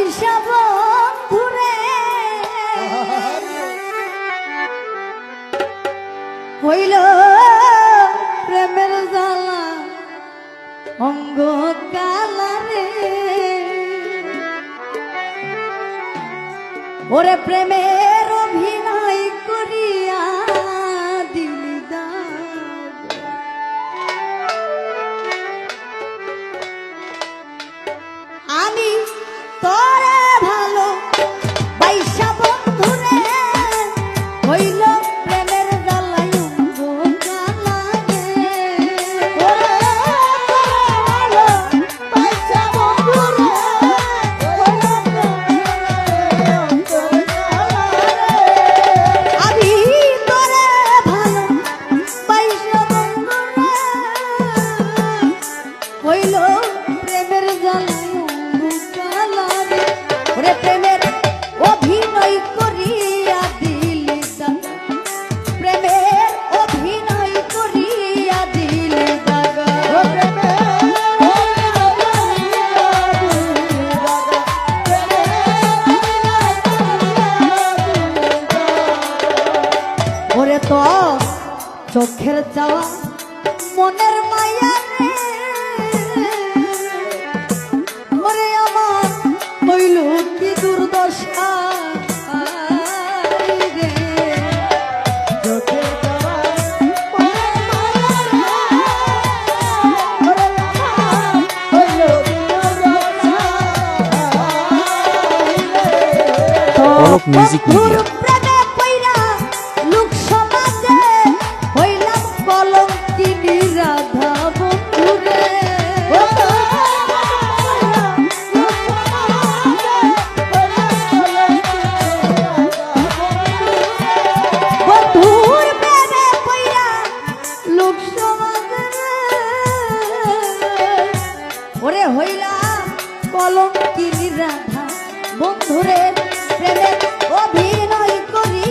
বাইশা বন্ধুরে হইল প্রেমের জ্বালা অঙ্গ কালারে ওরে প্রেমের অভিনয় করিয়া দিলি দাগ আমি তোরে ভালো বাইশা বন্ধুরে হইল প্রেমের জ্বালায় অঙ্গ কালারে হইল প্রেমের জ্বালায় অঙ্গ কালারে ওরে প্রেমের অভিনয় করিয়া দিলি দাগ প্রেমের অভিনয় করিয়া দিলি দাগ ওরে তো চোখের চাওয়া মনের মায়া রে ওরে আমার হইল কি দুর্দশা রে চোখের চাওয়া মনের মায়া রে ওরে আমার হইল কি দুর্দশা পলক মিউজিক মিডিয়া রাধা বন্ধুরে বন্ধুর প্রেমে পইরা লোক সমাজে ওরে হইলাম কলঙ্কিনী রাধা বন্ধুরে প্রেমে অভিনয় করি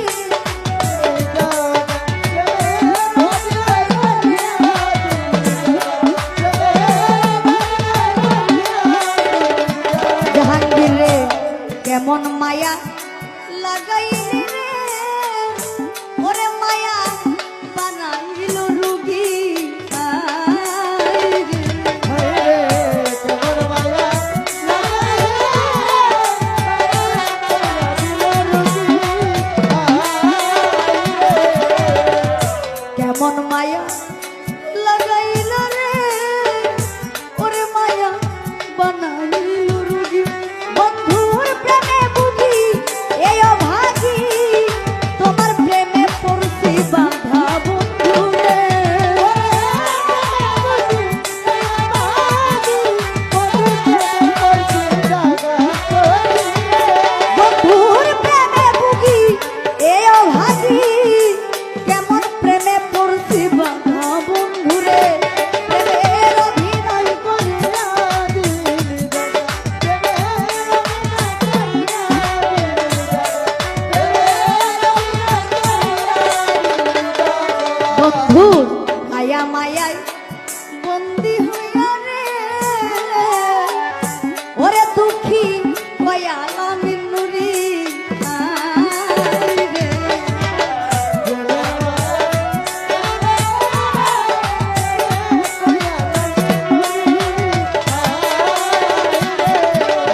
কেমন মায়া লাগাইলি রে ওরে মায়া বানাইল রুগী কেমন মায়া লাগাইল রে ওরে মায়া বানাইল রুগী বন্ধুর প্রেমে বুঝি এই অভাগী তোমার প্রেমে পড়ছি বাধা বন্ধুরে বন্ধুর প্রেমে বুঝি এই অভাগী কেমন প্রেমে পড়ছি বাধা বন্ধুরে প্রেমের অভিনয় করিয়া বন্ধুর মায়া মায়ায় বন্দি হইয়া রে ওরে দুঃখী কয়ালা মিন্নুরি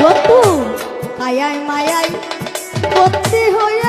বন্ধু মায়ায় মায়ায় বন্দি হইয়া